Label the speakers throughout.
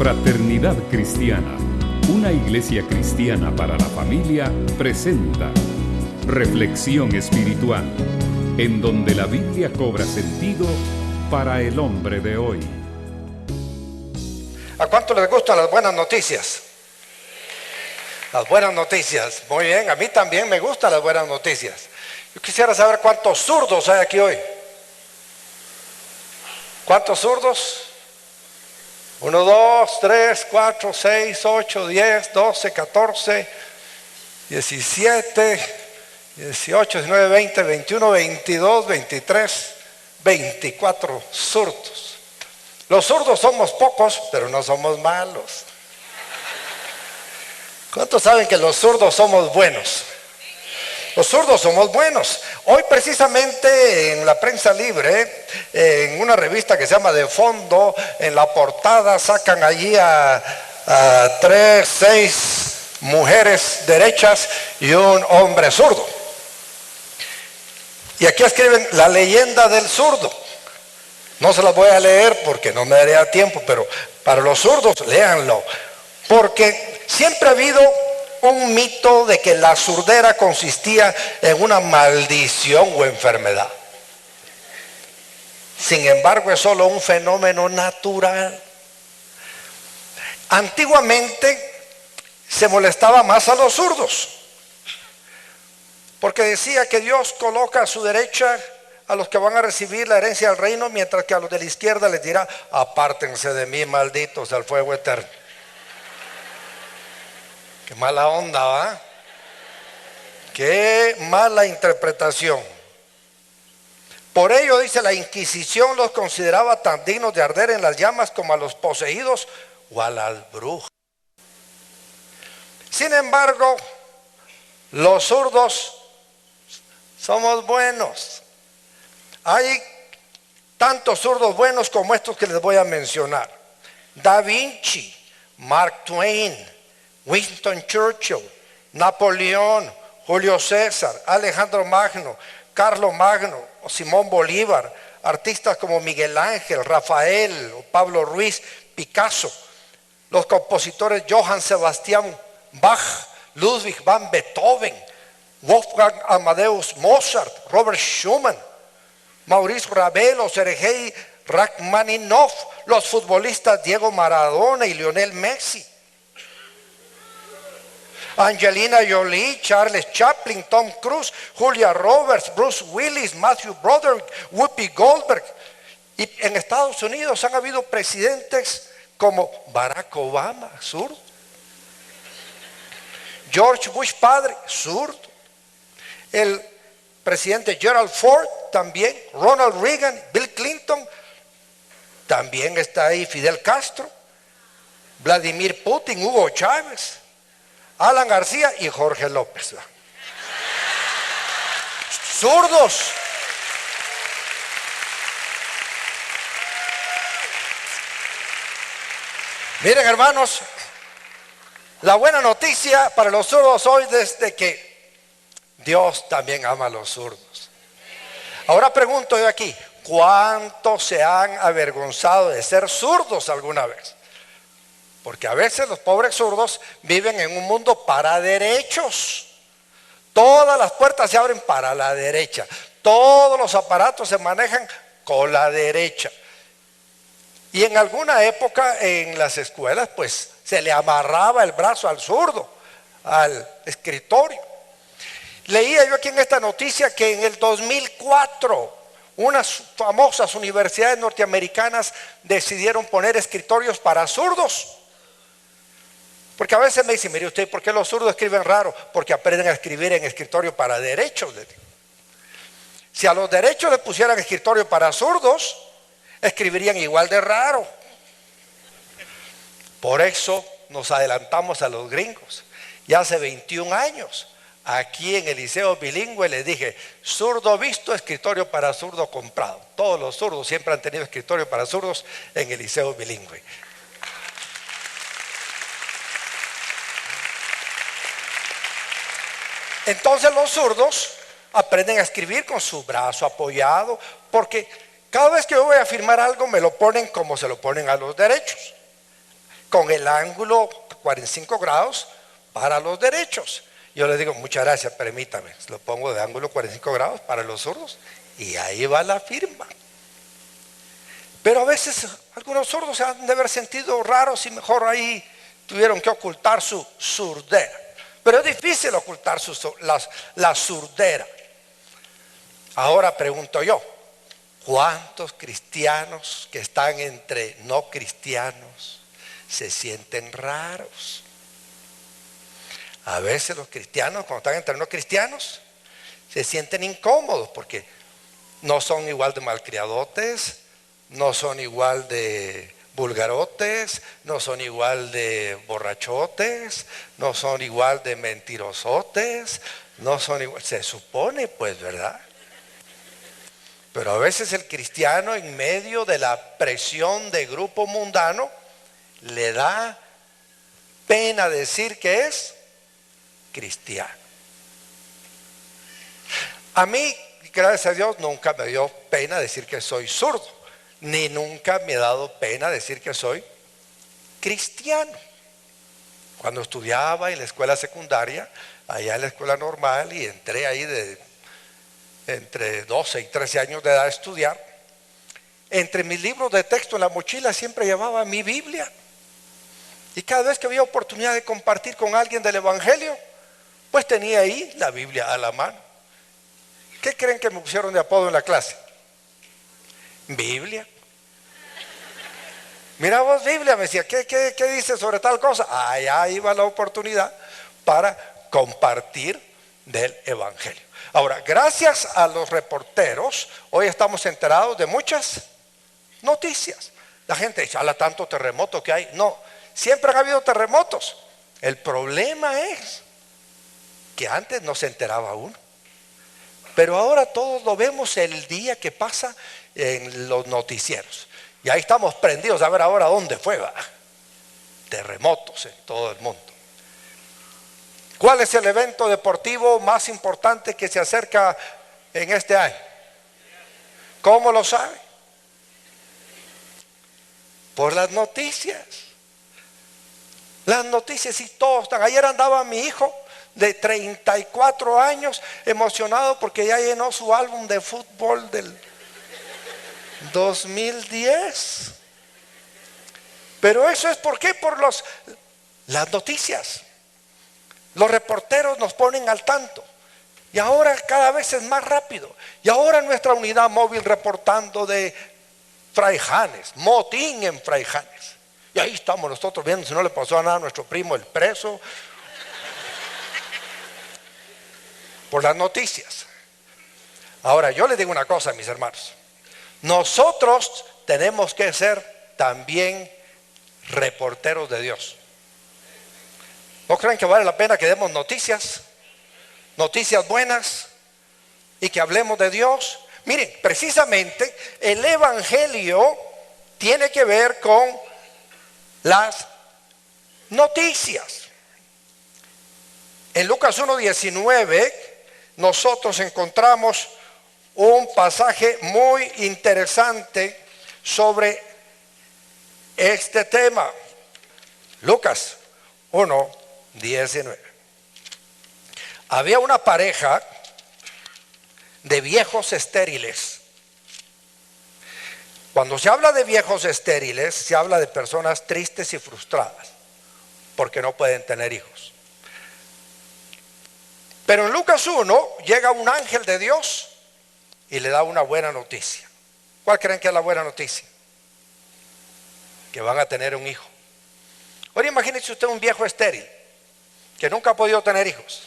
Speaker 1: Fraternidad Cristiana, una iglesia cristiana para la familia, presenta Reflexión Espiritual, en donde la Biblia cobra sentido para el hombre de hoy.
Speaker 2: ¿A cuánto les gustan las buenas noticias? Las buenas noticias, muy bien, a mí también me gustan las buenas noticias. Yo quisiera saber cuántos zurdos hay aquí hoy. ¿Cuántos zurdos? 1, 2, 3, 4, 6, 8, 10, 12, 14, 17, 18, 19, 20, 21, 22, 23, 24 zurdos. Los zurdos somos pocos, pero no somos malos. ¿Cuántos saben que los zurdos somos buenos? Los zurdos somos buenos. Hoy precisamente en la prensa libre, en una revista que se llama De Fondo, en la portada sacan allí a 3, 6 mujeres derechas y un hombre zurdo. Y aquí escriben la leyenda del zurdo. No se las voy a leer porque no me daría tiempo, pero para los zurdos léanlo. Porque siempre ha habido un mito de que la surdera consistía en una maldición o enfermedad. Sin embargo, es solo un fenómeno natural. Antiguamente se molestaba más a los zurdos, porque decía que Dios coloca a su derecha a los que van a recibir la herencia del reino, mientras que a los de la izquierda les dirá: apártense de mí, malditos, al fuego eterno. Qué mala onda, ¿va? Qué mala interpretación. Por ello, dice, la Inquisición los consideraba tan dignos de arder en las llamas como a los poseídos o a las brujas. Sin embargo, los zurdos somos buenos. Hay tantos zurdos buenos como estos que les voy a mencionar: Da Vinci, Mark Twain, Winston Churchill, Napoleón, Julio César, Alejandro Magno, Carlos Magno o Simón Bolívar, artistas como Miguel Ángel, Rafael o Pablo Ruiz, Picasso, los compositores Johann Sebastian Bach, Ludwig van Beethoven, Wolfgang Amadeus Mozart, Robert Schumann, Maurice Ravel o Sergei Rachmaninoff, los futbolistas Diego Maradona y Lionel Messi, Angelina Jolie, Charles Chaplin, Tom Cruise, Julia Roberts, Bruce Willis, Matthew Broderick, Whoopi Goldberg. Y en Estados Unidos han habido presidentes como Barack Obama, zurdo; George Bush padre, zurdo; el presidente Gerald Ford también, Ronald Reagan, Bill Clinton, también está ahí Fidel Castro, Vladimir Putin, Hugo Chávez, Alan García y Jorge López. Zurdos. Miren, hermanos, la buena noticia para los zurdos hoy es de que Dios también ama a los zurdos. Ahora pregunto yo aquí: ¿cuántos se han avergonzado de ser zurdos alguna vez? Porque a veces los pobres zurdos viven en un mundo para derechos. Todas las puertas se abren para la derecha. Todos los aparatos se manejan con la derecha. Y en alguna época en las escuelas pues se le amarraba el brazo al zurdo, al escritorio. Leía yo aquí en esta noticia que en el 2004 unas famosas universidades norteamericanas decidieron poner escritorios para zurdos. Porque a veces me dicen: mire usted, ¿por qué los zurdos escriben raro? Porque aprenden a escribir en escritorio para derechos. Si a los derechos le pusieran escritorio para zurdos, escribirían igual de raro. Por eso nos adelantamos a los gringos. Y hace 21 años, aquí en el Liceo Bilingüe, les dije: zurdo visto, escritorio para zurdo comprado. Todos los zurdos siempre han tenido escritorio para zurdos en el Liceo Bilingüe. Entonces los zurdos aprenden a escribir con su brazo apoyado, porque cada vez que yo voy a firmar algo me lo ponen como se lo ponen a los derechos. con el ángulo 45 grados para los derechos. Yo le digo, muchas gracias, permítame, lo pongo de ángulo 45 grados para los zurdos y ahí va la firma. Pero a veces algunos zurdos se han de haber sentido raros y mejor ahí tuvieron que ocultar su surdera. Pero es difícil ocultar la surdera. Ahora pregunto yo, ¿cuántos cristianos que están entre no cristianos se sienten raros? A veces los cristianos, cuando están entre no cristianos, se sienten incómodos porque no son igual de malcriadotes, no son igual de vulgarotes, no son igual de borrachotes, no son igual de mentirosotes, no son igual, se supone pues, ¿verdad? Pero a veces el cristiano en medio de la presión de grupo mundano le da pena decir que es cristiano. A mí, gracias a Dios, nunca me dio pena decir que soy zurdo, ni nunca me ha dado pena decir que soy cristiano. Cuando estudiaba en la escuela secundaria, allá en la escuela normal, y entré ahí entre 12 y 13 años de edad a estudiar, entre mis libros de texto en la mochila siempre llevaba mi Biblia. Y cada vez que había oportunidad de compartir con alguien del Evangelio, pues tenía ahí la Biblia a la mano. ¿Qué creen que me pusieron de apodo en la clase? Biblia. Mira vos, Biblia, me decía, ¿qué dice sobre tal cosa? Allá iba la oportunidad para compartir del Evangelio. Ahora, gracias a los reporteros, hoy estamos enterados de muchas noticias. La gente dice, habla tanto terremoto que hay. No, siempre han habido terremotos. El problema es que antes no se enteraba uno. Pero ahora todos lo vemos el día que pasa en los noticieros. Y ahí estamos prendidos a ver ahora dónde fue. ¿Va? Terremotos en todo el mundo. ¿Cuál es el evento deportivo más importante que se acerca en este año? ¿Cómo lo sabe? Por las noticias. Las noticias y todos están. Ayer andaba mi hijo de 34 años emocionado porque ya llenó su álbum de fútbol del 2010. Pero eso es ¿por qué? Por las noticias. Los reporteros nos ponen al tanto. Y ahora cada vez es más rápido. Y ahora nuestra unidad móvil reportando de Fraijanes, motín en Fraijanes. Y ahí estamos nosotros viendo si no le pasó nada a nuestro primo el preso. Por las noticias. Ahora yo les digo una cosa, mis hermanos. Nosotros tenemos que ser también reporteros de Dios. ¿No creen que vale la pena que demos noticias buenas y que hablemos de Dios? Miren, precisamente el Evangelio tiene que ver con las noticias. En Lucas 1:19 nosotros encontramos un pasaje muy interesante sobre este tema. Lucas 1:19. Había una pareja de viejos estériles. Cuando se habla de viejos estériles, se habla de personas tristes y frustradas porque no pueden tener hijos. Pero en Lucas 1 llega un ángel de Dios y le da una buena noticia. ¿Cuál creen que es la buena noticia? Que van a tener un hijo. Ahora imagínese usted un viejo estéril que nunca ha podido tener hijos.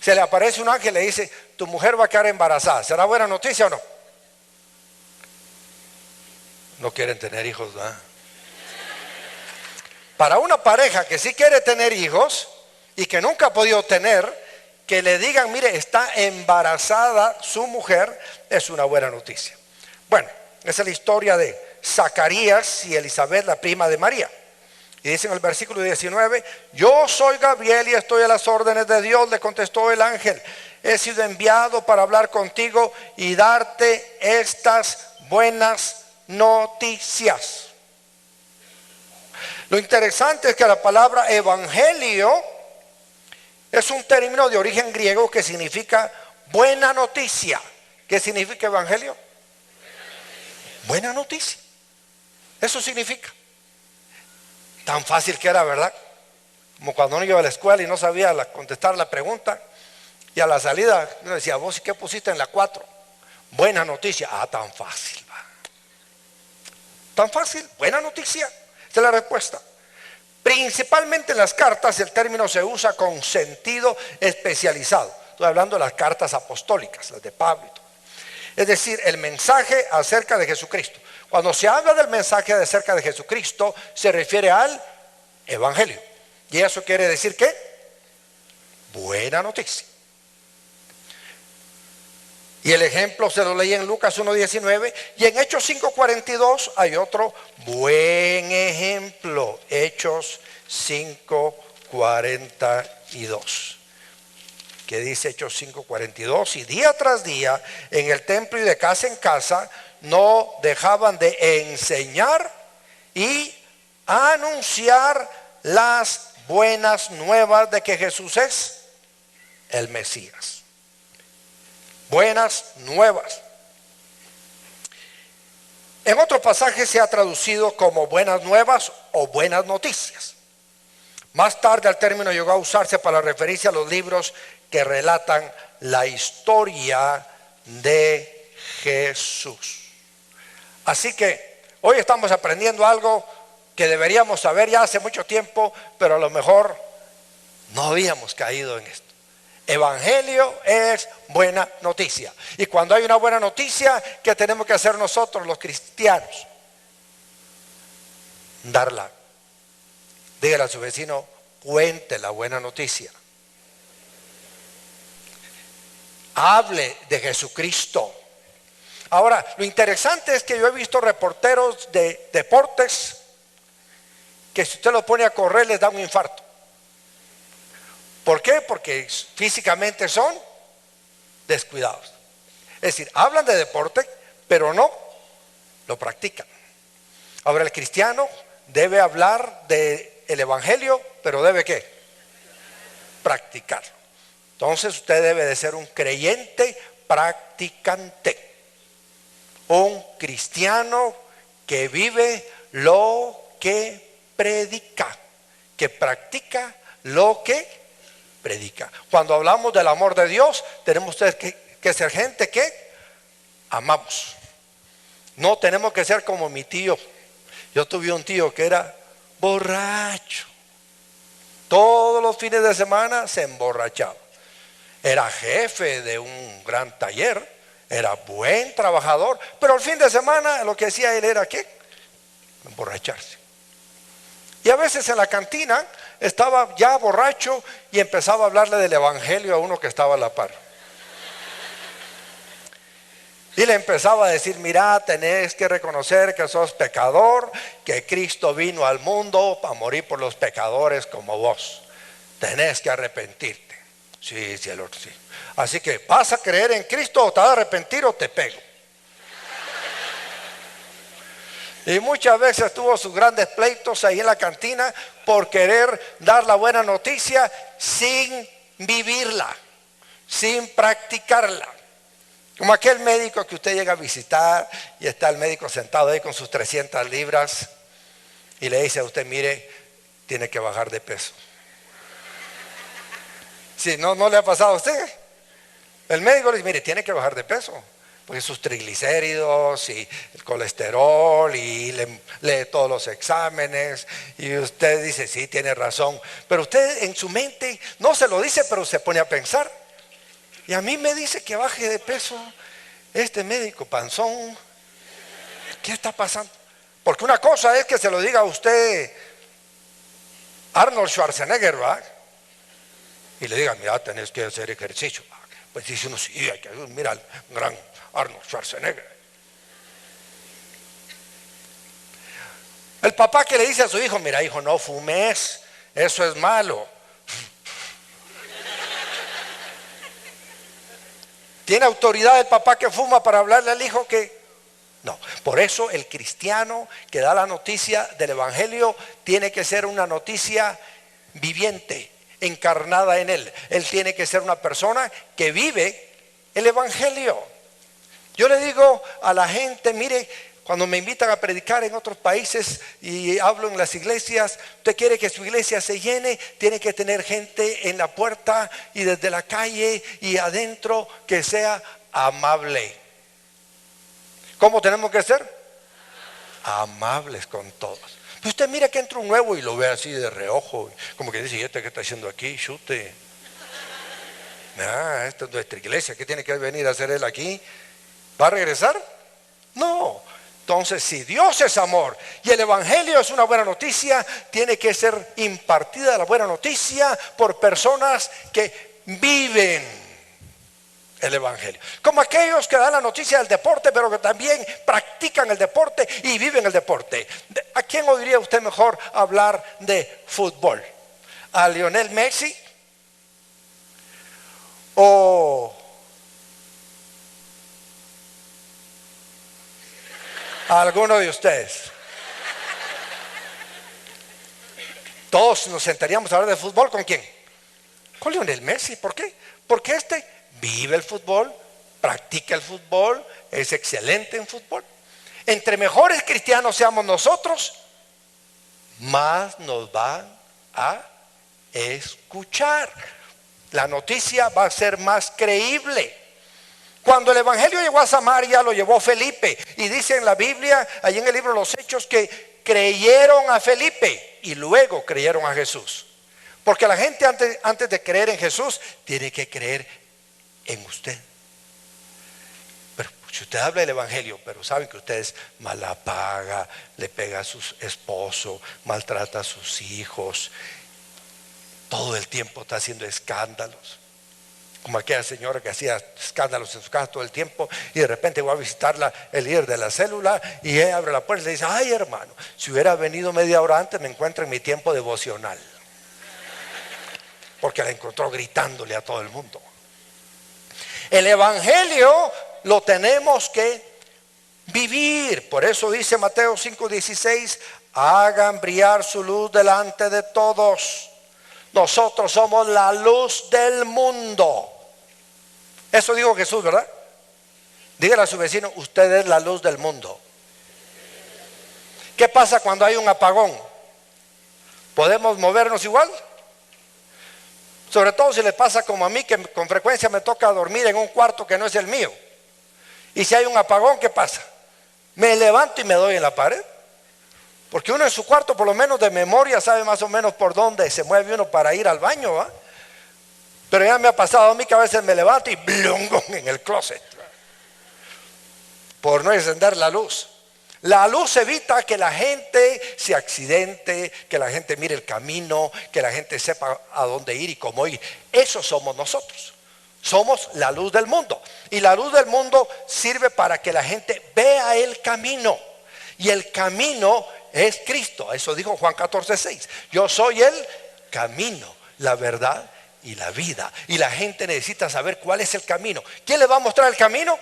Speaker 2: Se le aparece un ángel y le dice, tu mujer va a quedar embarazada. ¿Será buena noticia o no? No quieren tener hijos, ¿verdad? Para una pareja que sí quiere tener hijos y que nunca ha podido tener, que le digan, mire, está embarazada su mujer, es una buena noticia. Bueno, esa es la historia de Zacarías y Elizabeth, la prima de María. Y dice en el versículo 19, yo soy Gabriel y estoy a las órdenes de Dios, le contestó el ángel. He sido enviado para hablar contigo y darte estas buenas noticias. Lo interesante es que la palabra evangelio es un término de origen griego que significa buena noticia. ¿Qué significa evangelio? Buena noticia. Eso significa. Tan fácil que era, ¿verdad? Como cuando uno iba a la escuela y no sabía contestar la pregunta, y a la salida uno decía, ¿vos qué pusiste en la 4? Buena noticia. Ah, tan fácil, va. Tan fácil, buena noticia. Esta es la respuesta. Principalmente en las cartas el término se usa con sentido especializado. Estoy hablando de las cartas apostólicas, las de Pablo y todo. Es decir, el mensaje acerca de Jesucristo. Cuando se habla del mensaje acerca de Jesucristo, se refiere al evangelio. ¿Y eso quiere decir qué? Buena noticia. Y el ejemplo se lo leí en Lucas 1:19 y en Hechos 5:42 hay otro buen ejemplo. Hechos 5:42. Que dice Hechos 5:42, y día tras día en el templo y de casa en casa no dejaban de enseñar y anunciar las buenas nuevas de que Jesús es el Mesías. Buenas nuevas. En otro pasaje se ha traducido como buenas nuevas o buenas noticias. Más tarde el término llegó a usarse para referirse a los libros que relatan la historia de Jesús. Así que hoy estamos aprendiendo algo que deberíamos saber ya hace mucho tiempo, pero a lo mejor no habíamos caído en esto. Evangelio es buena noticia. Y cuando hay una buena noticia, ¿qué tenemos que hacer nosotros los cristianos? Darla. Dígale a su vecino, cuente la buena noticia. Hable de Jesucristo. Ahora, lo interesante es que yo he visto reporteros de deportes que si usted lo pone a correr les da un infarto. ¿Por qué? Porque físicamente son descuidados. Es decir, hablan de deporte, pero no lo practican. Ahora, el cristiano debe hablar del evangelio, pero debe ¿qué? Practicarlo. Entonces usted debe de ser un creyente practicante, un cristiano que vive lo que predica, que practica lo que predica. Cuando hablamos del amor de Dios, tenemos que ser gente que amamos. No tenemos que ser como mi tío. Yo tuve un tío que era borracho. Todos los fines de semana se emborrachaba. Era jefe de un gran taller, era buen trabajador, pero el fin de semana lo que hacía él era ¿qué? Emborracharse. Y a veces en la cantina estaba ya borracho y empezaba a hablarle del evangelio a uno que estaba a la par. Y le empezaba a decir, mira, tenés que reconocer que sos pecador, que Cristo vino al mundo para morir por los pecadores como vos. Tenés que arrepentirte. Sí, sí, el otro sí. Así que vas a creer en Cristo o te vas a arrepentir o te pego. Y muchas veces tuvo sus grandes pleitos ahí en la cantina por querer dar la buena noticia sin vivirla, sin practicarla. Como aquel médico que usted llega a visitar y está el médico sentado ahí con sus 300 libras y le dice a usted, mire, tiene que bajar de peso. Si no le ha pasado a usted. El médico le dice, mire, tiene que bajar de peso. Porque sus triglicéridos y el colesterol y lee todos los exámenes y usted dice, sí, tiene razón. Pero usted en su mente no se lo dice, pero se pone a pensar. Y a mí me dice que baje de peso este médico panzón. ¿Qué está pasando? Porque una cosa es que se lo diga a usted Arnold Schwarzenegger, ¿va? Y le diga, mira, tenés que hacer ejercicio. Pues dice uno, sí, hay que mira al gran Arnold Schwarzenegger. El papá que le dice a su hijo, mira hijo, no fumes, eso es malo. ¿Tiene autoridad el papá que fuma para hablarle al hijo que No, por eso el cristiano que da la noticia del evangelio tiene que ser una noticia viviente, encarnada en él. Él tiene que ser una persona que vive el evangelio. Yo le digo a la gente, mire, cuando me invitan a predicar en otros países y hablo en las iglesias, usted quiere que su iglesia se llene, tiene que tener gente en la puerta y desde la calle y adentro que sea amable. ¿Cómo tenemos que ser? Amables con todos. Pero usted mira que entra un nuevo y lo ve así de reojo, como que dice, ¿y este qué está haciendo aquí? Chute. Esta es nuestra iglesia, ¿qué tiene que venir a hacer él aquí? ¿Va a regresar? No. Entonces, si Dios es amor y el evangelio es una buena noticia, tiene que ser impartida la buena noticia por personas que viven el evangelio. Como aquellos que dan la noticia del deporte, pero que también practican el deporte y viven el deporte. ¿A quién oiría usted mejor hablar de fútbol? ¿A Lionel Messi? ¿O a alguno de ustedes? Todos nos sentaríamos a hablar de fútbol. ¿Con quién? Con Lionel Messi. ¿Por qué? Porque vive el fútbol, practica el fútbol, es excelente en fútbol. Entre mejores cristianos seamos nosotros, más nos van a escuchar. La noticia va a ser más creíble. Cuando el evangelio llegó a Samaria, lo llevó Felipe. Y dice en la Biblia, allí en el libro de los Hechos, que creyeron a Felipe y luego creyeron a Jesús. Porque la gente antes de creer en Jesús, tiene que creer en usted. Pero si usted habla del evangelio, pero saben que usted es mala paga, le pega a su esposo, maltrata a sus hijos, todo el tiempo está haciendo escándalos, como aquella señora que hacía escándalos en su casa todo el tiempo, y de repente va a visitarla el líder de la célula y ella abre la puerta y le dice, ay hermano, si hubiera venido media hora antes me encuentro en mi tiempo devocional, porque la encontró gritándole a todo el mundo. El evangelio lo tenemos que vivir. Por eso dice Mateo 5:16, hagan brillar su luz delante de todos. Nosotros somos la luz del mundo. Eso dijo Jesús, ¿verdad? Dígale a su vecino, usted es la luz del mundo. ¿Qué pasa cuando hay un apagón? ¿Podemos movernos igual? Sobre todo si le pasa como a mí, que con frecuencia me toca dormir en un cuarto que no es el mío. Y si hay un apagón, ¿qué pasa? Me levanto y me doy en la pared. Porque uno en su cuarto, por lo menos de memoria, sabe más o menos por dónde se mueve uno para ir al baño, ¿va? Pero ya me ha pasado a mí que a veces me levanto y blungo en el closet, por no encender la luz. La luz evita que la gente se accidente, que la gente mire el camino, que la gente sepa a dónde ir y cómo ir. Eso somos nosotros. Somos la luz del mundo. Y la luz del mundo sirve para que la gente vea el camino. Y el camino es Cristo. Eso dijo Juan 14:6. Yo soy el camino, la verdad y la vida. Y la gente necesita saber cuál es el camino. ¿Quién le va a mostrar el camino?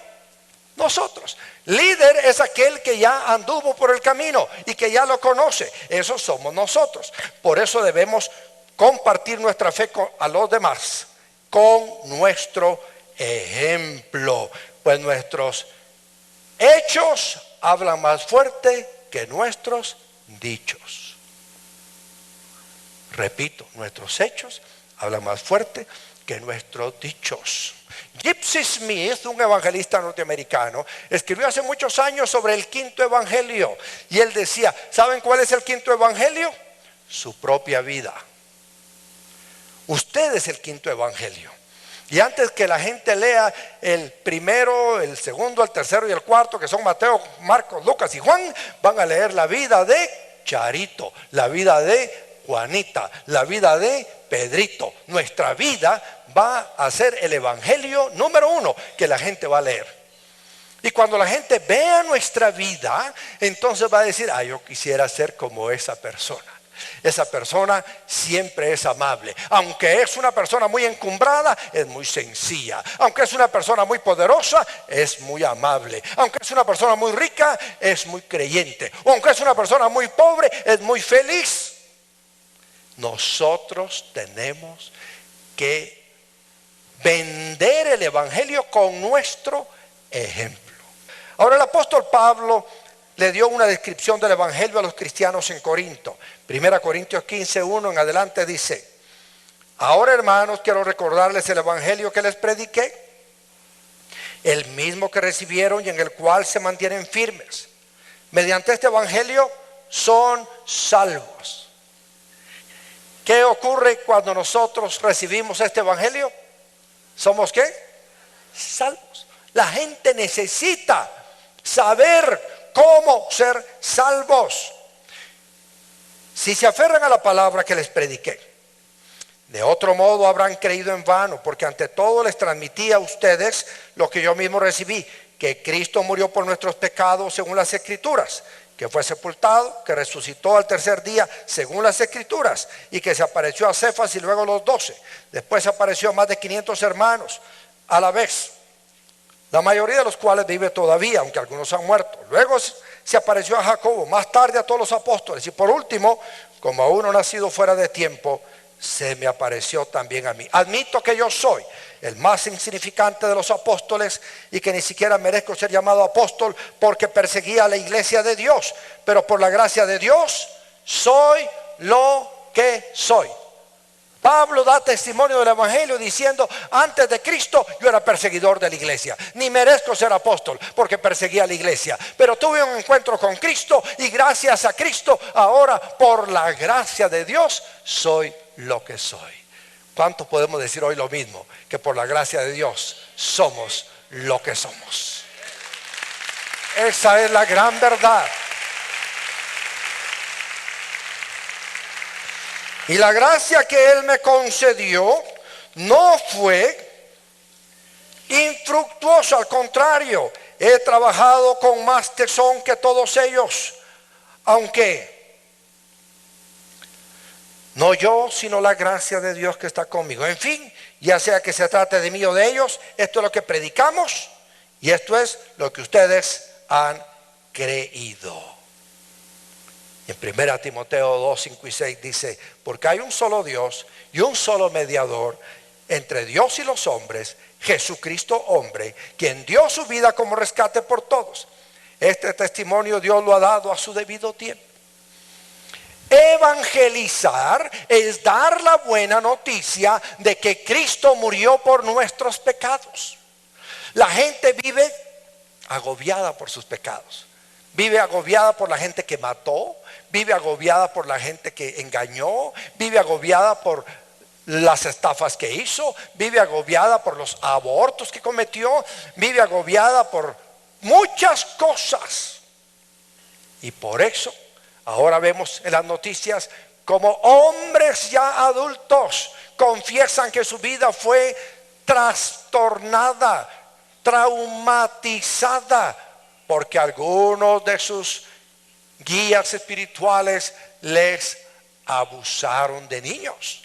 Speaker 2: Nosotros. Líder es aquel que ya anduvo por el camino y que ya lo conoce. Eso somos nosotros. Por eso debemos compartir nuestra fe a los demás con nuestro ejemplo, pues nuestros hechos hablan más fuerte que nuestros dichos. Repito, nuestros hechos hablan más fuerte que nuestros dichos. Gypsy Smith, un evangelista norteamericano, escribió hace muchos años sobre el quinto evangelio. Y él decía, ¿saben cuál es el quinto evangelio? Su propia vida. Usted es el quinto evangelio. Y antes que la gente lea el primero, el segundo, el tercero y el cuarto, que son Mateo, Marcos, Lucas y Juan, van a leer la vida de Charito, la vida de Juanita, la vida de Pedrito. Nuestra vida va a ser el evangelio número 1 que la gente va a leer. Y cuando la gente vea nuestra vida, entonces va a decir, yo quisiera ser como esa persona. Esa persona siempre es amable. Aunque es una persona muy encumbrada, es muy sencilla. Aunque es una persona muy poderosa, es muy amable. Aunque es una persona muy rica, es muy creyente. O aunque es una persona muy pobre, es muy feliz. Nosotros tenemos que vender el evangelio con nuestro ejemplo. Ahora el apóstol Pablo le dio una descripción del evangelio a los cristianos en Corinto. 1 Corintios 15:1 en adelante dice: ahora, hermanos, quiero recordarles el evangelio que les prediqué, el mismo que recibieron y en el cual se mantienen firmes. Mediante este evangelio son salvos. ¿Qué ocurre cuando nosotros recibimos este evangelio? ¿Somos qué? Salvos. La gente necesita saber cómo ser salvos. Si se aferran a la palabra que les prediqué, de otro modo habrán creído en vano, porque ante todo les transmití a ustedes lo que yo mismo recibí, que Cristo murió por nuestros pecados según las Escrituras, que fue sepultado, que resucitó al tercer día según las Escrituras, y que se apareció a Cefas y luego a los 12. Después se apareció a más de 500 hermanos a la vez, la mayoría de los cuales vive todavía, aunque algunos han muerto. Luego se apareció a Jacobo, más tarde a todos los apóstoles, y por último, como a uno nacido fuera de tiempo, se me apareció también a mí. Admito que yo soy el más insignificante de los apóstoles y que ni siquiera merezco ser llamado apóstol porque perseguía a la iglesia de Dios, pero por la gracia de Dios soy lo que soy. Pablo da testimonio del evangelio diciendo: antes de Cristo yo era perseguidor de la iglesia, ni merezco ser apóstol porque perseguía a la iglesia, pero tuve un encuentro con Cristo y gracias a Cristo ahora por la gracia de Dios soy lo que soy. ¿Cuántos podemos decir hoy lo mismo? Que por la gracia de Dios somos lo que somos. Esa es la gran verdad. Y la gracia que Él me concedió no fue infructuosa, al contrario, he trabajado con más tesón que todos ellos, aunque no yo, sino la gracia de Dios que está conmigo. En fin, ya sea que se trate de mí o de ellos, esto es lo que predicamos y esto es lo que ustedes han creído. En 1 Timoteo 2, 5 y 6 dice: porque hay un solo Dios y un solo mediador entre Dios y los hombres, Jesucristo hombre, quien dio su vida como rescate por todos. Este testimonio Dios lo ha dado a su debido tiempo. Evangelizar es dar la buena noticia de que Cristo murió por nuestros pecados. La gente vive agobiada por sus pecados. Vive agobiada por la gente que mató, vive agobiada por la gente que engañó, vive agobiada por las estafas que hizo, vive agobiada por los abortos que cometió, vive agobiada por muchas cosas. Y por eso ahora vemos en las noticias como hombres ya adultos confiesan que su vida fue trastornada, traumatizada, porque algunos de sus guías espirituales les abusaron de niños.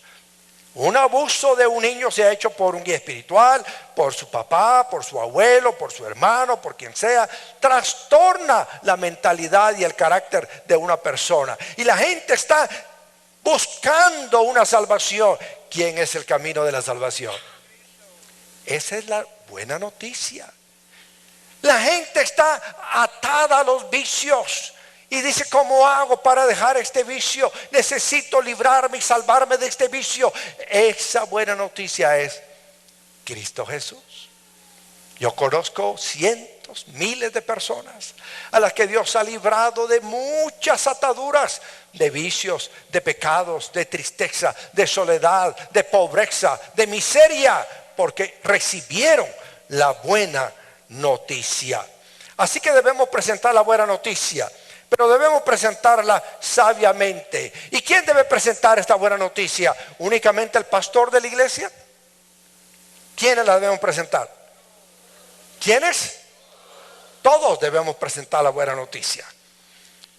Speaker 2: Un abuso de un niño se ha hecho por un guía espiritual, por su papá, por su abuelo, por su hermano, por quien sea. Trastorna la mentalidad y el carácter de una persona. Y la gente está buscando una salvación. ¿Quién es el camino de la salvación? Esa es la buena noticia. La gente está atada a los vicios y dice: ¿cómo hago para dejar este vicio? Necesito librarme y salvarme de este vicio. Esa buena noticia es Cristo Jesús. Yo conozco cientos, miles de personas a las que Dios ha librado de muchas ataduras, de vicios, de pecados, de tristeza, de soledad, de pobreza, de miseria, porque recibieron la buena noticia. Así que debemos presentar la buena noticia, pero debemos presentarla sabiamente. ¿Y quién debe presentar esta buena noticia? ¿Únicamente el pastor de la iglesia? ¿Quiénes la debemos presentar? ¿Quiénes? Todos debemos presentar la buena noticia.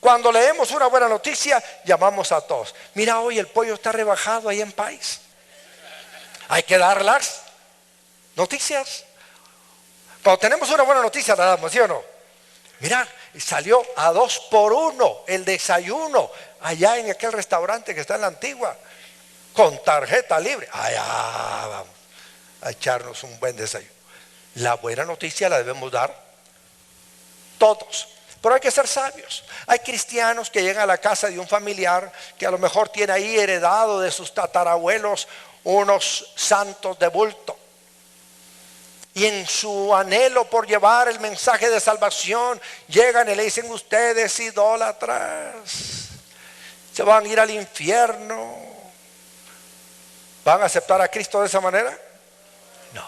Speaker 2: Cuando leemos una buena noticia, llamamos a todos. Mira, hoy el pollo está rebajado ahí en País. Hay que dar las noticias. Cuando tenemos una buena noticia, la damos, ¿sí o no? Mira, salió a 2 por 1 el desayuno allá en aquel restaurante que está en la Antigua, con tarjeta libre. Allá vamos a echarnos un buen desayuno. La buena noticia la debemos dar todos. Pero hay que ser sabios. Hay cristianos que llegan a la casa de un familiar que a lo mejor tiene ahí heredado de sus tatarabuelos unos santos de bulto. Y en su anhelo por llevar el mensaje de salvación, llegan y le dicen: ustedes idólatras, se van a ir al infierno. ¿Van a aceptar a Cristo de esa manera? No.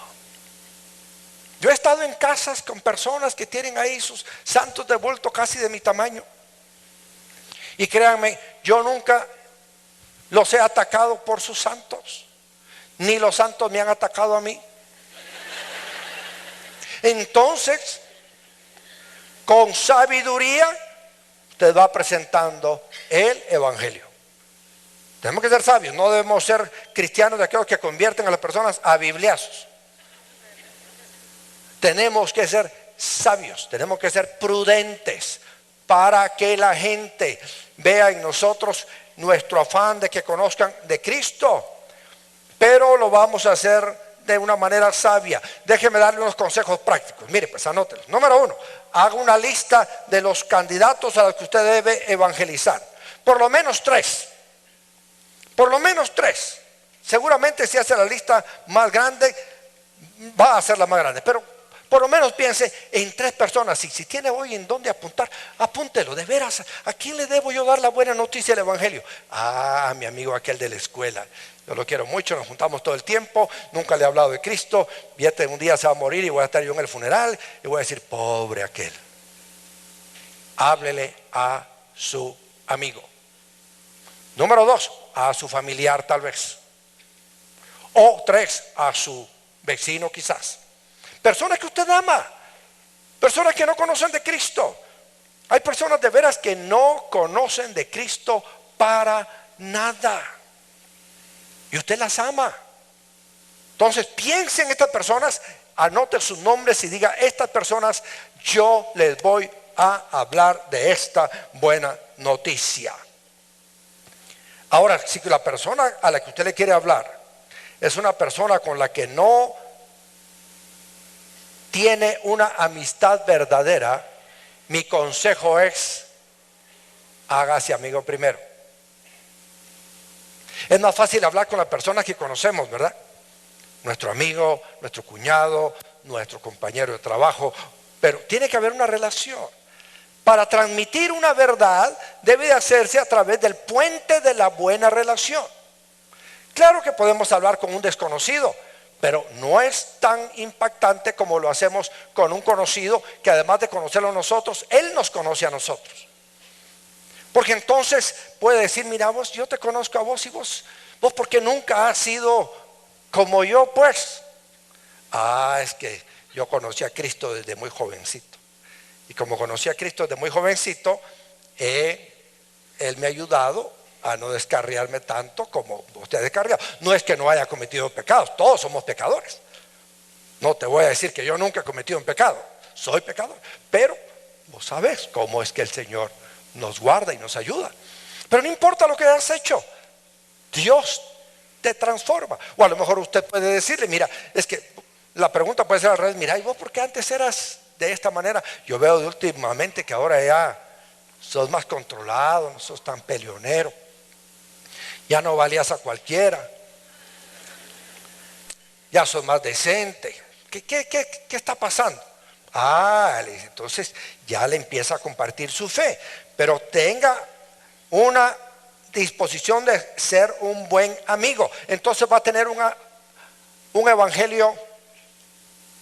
Speaker 2: Yo he estado en casas con personas que tienen ahí sus santos de bulto casi de mi tamaño. Y créanme, yo nunca los he atacado por sus santos, ni los santos me han atacado a mí. Entonces, con sabiduría, usted va presentando el evangelio. Tenemos que ser sabios, no debemos ser cristianos de aquellos que convierten a las personas a bibliazos. Tenemos que ser sabios, tenemos que ser prudentes para que la gente vea en nosotros nuestro afán de que conozcan de Cristo. Pero lo vamos a hacer de una manera sabia. Déjeme darle unos consejos prácticos. Mire, pues anótelos. Número 1, haga una lista de los candidatos a los que usted debe evangelizar. Por lo menos 3. Por lo menos 3. Seguramente si hace la lista más grande, va a ser la más grande. Pero por lo menos piense en 3 personas. Y si tiene hoy en dónde apuntar, apúntelo. De veras, ¿a quién le debo yo dar la buena noticia del evangelio? A mi amigo aquel de la escuela. Yo lo quiero mucho, nos juntamos todo el tiempo, nunca le he hablado de Cristo. Fíjate, un día se va a morir y voy a estar yo en el funeral y voy a decir: pobre aquel. Háblele a su amigo. Número 2, a su familiar tal vez. O 3, a su vecino quizás. Personas que usted ama, personas que no conocen de Cristo. Hay personas de veras que no conocen de Cristo para nada. Y usted las ama. Entonces piense en estas personas, anote sus nombres y diga: estas personas yo les voy a hablar de esta buena noticia. Ahora, si la persona a la que usted le quiere hablar es una persona con la que no tiene una amistad verdadera, mi consejo es: hágase amigo primero. Es más fácil hablar con las personas que conocemos, ¿verdad? Nuestro amigo, nuestro cuñado, nuestro compañero de trabajo. Pero tiene que haber una relación. Para transmitir una verdad debe de hacerse a través del puente de la buena relación. Claro que podemos hablar con un desconocido, pero no es tan impactante como lo hacemos con un conocido que, además de conocerlo a nosotros, él nos conoce a nosotros. Porque entonces puede decir: mira, vos, yo te conozco a vos, y vos porque nunca has sido como yo, pues. Es que yo conocí a Cristo desde muy jovencito. Y como conocí a Cristo desde muy jovencito, Él me ha ayudado a no descarriarme tanto como usted ha descarriado. No es que no haya cometido pecados, todos somos pecadores. No te voy a decir que yo nunca he cometido un pecado, soy pecador. Pero vos sabés cómo es que el Señor nos guarda y nos ayuda. Pero no importa lo que has hecho, Dios te transforma. O a lo mejor usted puede decirle: mira, es que la pregunta puede ser al revés: mira, ¿y vos por qué antes eras de esta manera? Yo veo de últimamente que ahora ya sos más controlado, no sos tan peleonero, ya no valías a cualquiera, ya sos más decente. ¿Qué está pasando? Entonces ya le empieza a compartir su fe. Pero tenga una disposición de ser un buen amigo. Entonces va a tener un evangelio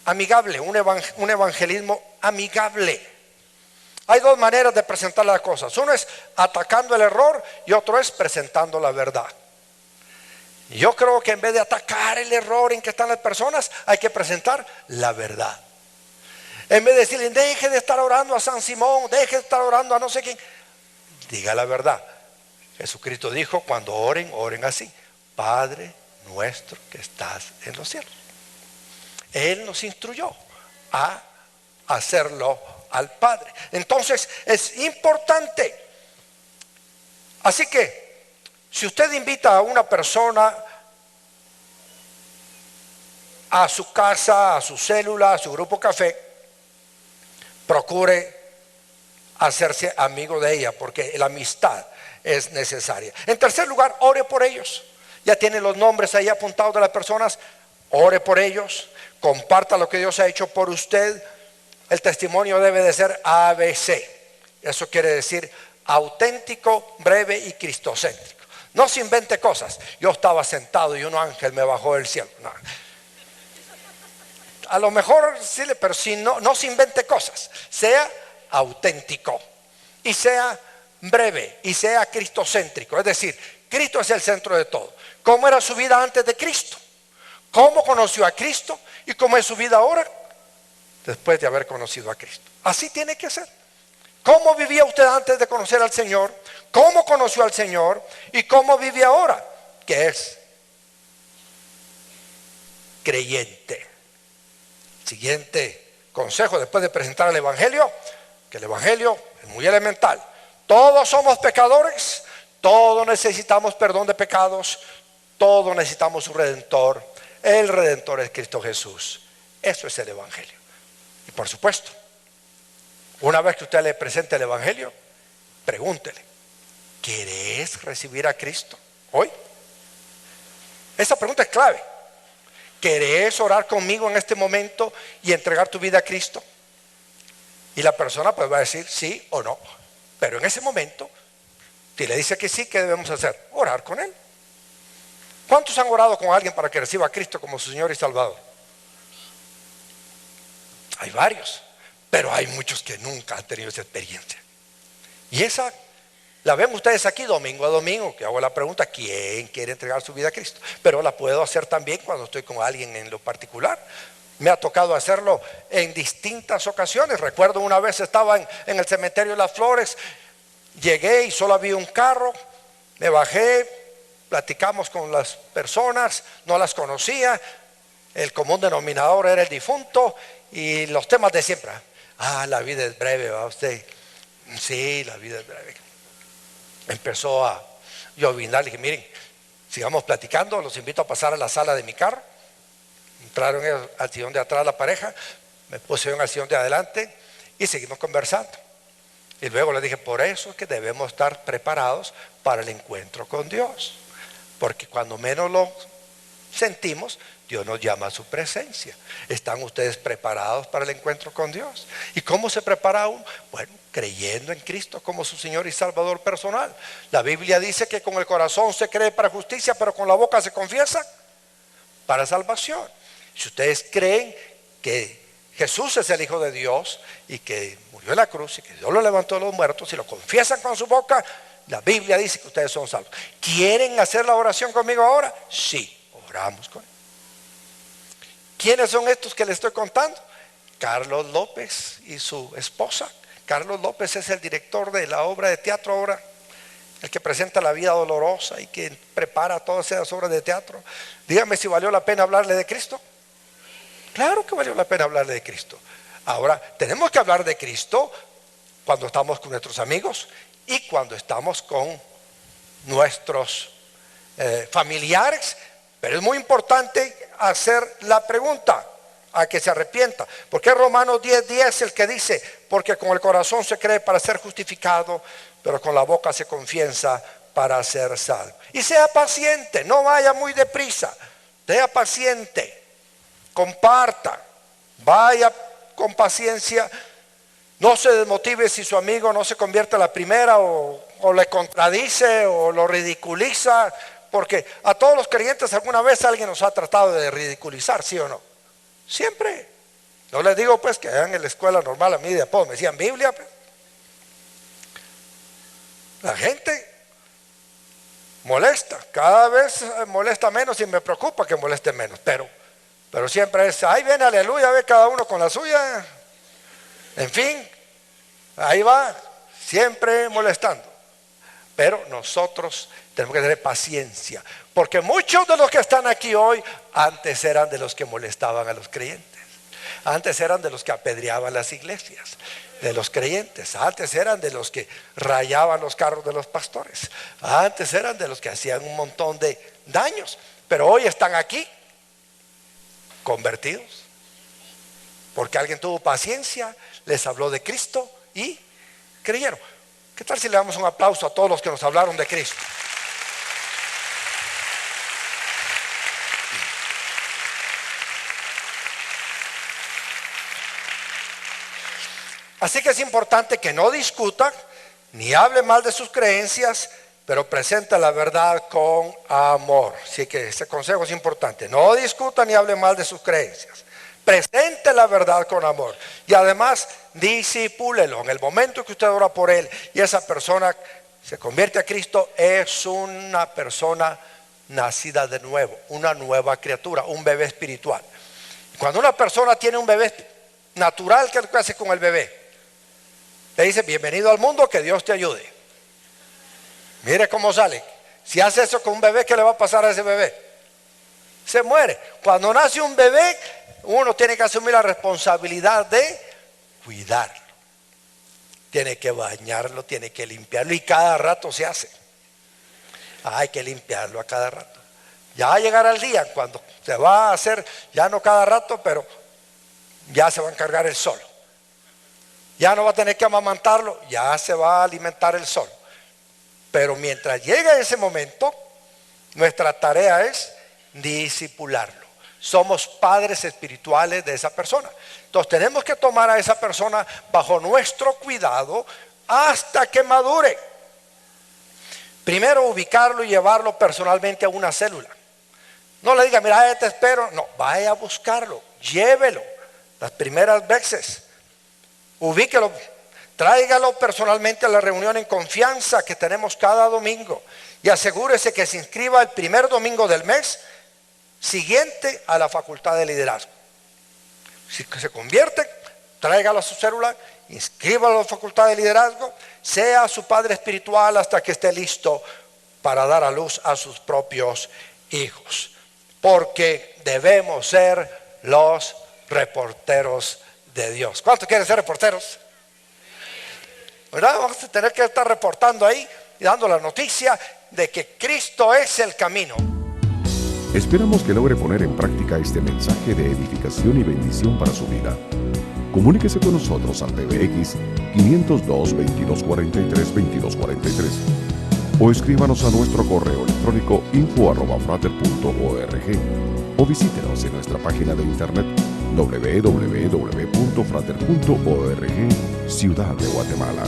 Speaker 2: amigable, un evangelismo amigable. Hay 2 maneras de presentar las cosas. Uno es atacando el error y otro es presentando la verdad. Yo creo que en vez de atacar el error en que están las personas, hay que presentar la verdad. En vez de decirle: deje de estar orando a San Simón, deje de estar orando a no sé quién. Diga la verdad. Jesucristo dijo, cuando oren, oren así: Padre nuestro que estás en los cielos. Él nos instruyó a hacerlo al Padre. Entonces es importante. Así que si usted invita a una persona a su casa, a su célula, a su grupo café, procure hacerse amigo de ella, porque la amistad es necesaria. En tercer lugar, ore por ellos. Ya tiene los nombres ahí apuntados de las personas. Ore por ellos, comparta lo que Dios ha hecho por usted. El testimonio debe de ser ABC. Eso quiere decir auténtico, breve y cristocéntrico. No se invente cosas. Yo estaba sentado y un ángel me bajó del cielo. No. A lo mejor sí, pero si no se invente cosas. Sea auténtico y sea breve y sea cristocéntrico. Es decir, Cristo es el centro de todo. ¿Cómo era su vida antes de Cristo? ¿Cómo conoció a Cristo? ¿Y cómo es su vida ahora? Después de haber conocido a Cristo. Así tiene que ser. ¿Cómo vivía usted antes de conocer al Señor? ¿Cómo conoció al Señor? ¿Y cómo vive ahora? Que es creyente. Siguiente consejo después de presentar el Evangelio, que el Evangelio es muy elemental. Todos somos pecadores, todos necesitamos perdón de pecados, todos necesitamos un Redentor. El Redentor es Cristo Jesús. Eso es el Evangelio. Y por supuesto, una vez que usted le presente el Evangelio, pregúntele: ¿querés recibir a Cristo hoy? Esa pregunta es clave. ¿Querés orar conmigo en este momento y entregar tu vida a Cristo? Y la persona pues va a decir sí o no. Pero en ese momento, si le dice que sí, ¿qué debemos hacer? Orar con él. ¿Cuántos han orado con alguien para que reciba a Cristo como su Señor y Salvador? Hay varios, pero hay muchos que nunca han tenido esa experiencia. Y esa la ven ustedes aquí domingo a domingo, que hago la pregunta: ¿quién quiere entregar su vida a Cristo? Pero la puedo hacer también cuando estoy con alguien en lo particular. Me ha tocado hacerlo en distintas ocasiones. Recuerdo una vez estaba en el cementerio de Las Flores, llegué y solo había un carro, me bajé, platicamos con las personas, no las conocía, el común denominador era el difunto y los temas de siempre. La vida es breve, ¿va usted? Sí, la vida es breve. Empezó a llovinar, le dije: miren, sigamos platicando, los invito a pasar a la sala de mi carro. Entraron al sillón de atrás la pareja, me pusieron al sillón de adelante y seguimos conversando. Y luego le dije: por eso es que debemos estar preparados para el encuentro con Dios, porque cuando menos lo sentimos, Dios nos llama a su presencia. ¿Están ustedes preparados para el encuentro con Dios? ¿Y cómo se prepara uno? Bueno, creyendo en Cristo como su Señor y Salvador personal. La Biblia dice que con el corazón se cree para justicia, pero con la boca se confiesa para salvación. Si ustedes creen que Jesús es el Hijo de Dios y que murió en la cruz y que Dios lo levantó de los muertos, y lo confiesan con su boca, la Biblia dice que ustedes son salvos. ¿Quieren hacer la oración conmigo ahora? Sí, oramos con él. ¿Quiénes son estos que les estoy contando? Carlos López y su esposa. Carlos López es el director de la obra de teatro ahora, el que presenta La Vida Dolorosa y que prepara todas esas obras de teatro. Dígame si valió la pena hablarle de Cristo. Claro que valió la pena hablarle de Cristo. Ahora, tenemos que hablar de Cristo cuando estamos con nuestros amigos y cuando estamos con nuestros familiares. Pero es muy importante hacer la pregunta a que se arrepienta. Porque Romanos 10:10 el que dice: porque con el corazón se cree para ser justificado, pero con la boca se confiesa para ser salvo. Y sea paciente, no vaya muy deprisa, sea paciente, comparta, vaya con paciencia, no se desmotive si su amigo no se convierte a la primera o le contradice o lo ridiculiza, porque a todos los creyentes alguna vez alguien nos ha tratado de ridiculizar, ¿sí o no? Siempre. No les digo pues que en la escuela normal a mí de apodo me decían Biblia, pues. La gente molesta, cada vez molesta menos y me preocupa que moleste menos, pero siempre es: ahí viene, aleluya, ve cada uno con la suya. En fin, ahí va, siempre molestando. Pero nosotros tenemos que tener paciencia, porque muchos de los que están aquí hoy antes eran de los que molestaban a los creyentes, antes eran de los que apedreaban las iglesias de los creyentes, antes eran de los que rayaban los carros de los pastores, antes eran de los que hacían un montón de daños, pero hoy están aquí convertidos porque alguien tuvo paciencia, les habló de Cristo y creyeron. ¿Qué tal si le damos un aplauso a todos los que nos hablaron de Cristo? Así que es importante que no discuta ni hable mal de sus creencias, pero presenta la verdad con amor. Así que ese consejo es importante. No discuta ni hable mal de sus creencias. Presente la verdad con amor. Y además, disipúlelo. En el momento que usted ora por él y esa persona se convierte a Cristo, es una persona nacida de nuevo, una nueva criatura, un bebé espiritual. Cuando una persona tiene un bebé natural, ¿qué es lo que hace con el bebé? Le dice: bienvenido al mundo, que Dios te ayude. Mire cómo sale. Si hace eso con un bebé, ¿qué le va a pasar a ese bebé? Se muere. Cuando nace un bebé, uno tiene que asumir la responsabilidad de cuidarlo. Tiene que bañarlo, tiene que limpiarlo, y cada rato se hace. Hay que limpiarlo a cada rato. Ya va a llegar el día cuando se va a hacer, ya no cada rato, pero ya se va a encargar el sol. Ya no va a tener que amamantarlo, ya se va a alimentar el sol. Pero mientras llegue ese momento, nuestra tarea es discipularlo. Somos padres espirituales de esa persona. Entonces tenemos que tomar a esa persona bajo nuestro cuidado hasta que madure. Primero, ubicarlo y llevarlo personalmente a una célula. No le diga: mira, te espero. No, vaya a buscarlo, llévelo las primeras veces. Ubíquelo, tráigalo personalmente a la reunión en confianza que tenemos cada domingo, y asegúrese que se inscriba el primer domingo del mes siguiente a la facultad de liderazgo. Si se convierte, tráigalo a su célula, inscríbalo a la facultad de liderazgo, sea su padre espiritual hasta que esté listo para dar a luz a sus propios hijos, porque debemos ser los reporteros de Dios. ¿Cuántos quieren ser reporteros? ¿Verdad? Vamos a tener que estar reportando ahí y dando la noticia de que Cristo es el camino.
Speaker 1: Esperamos que logre poner en práctica este mensaje de edificación y bendición para su vida. Comuníquese con nosotros al PBX 502-2243-2243 o escríbanos a nuestro correo electrónico info@frater.org o visítenos en nuestra página de internet www.frater.org, Ciudad de Guatemala.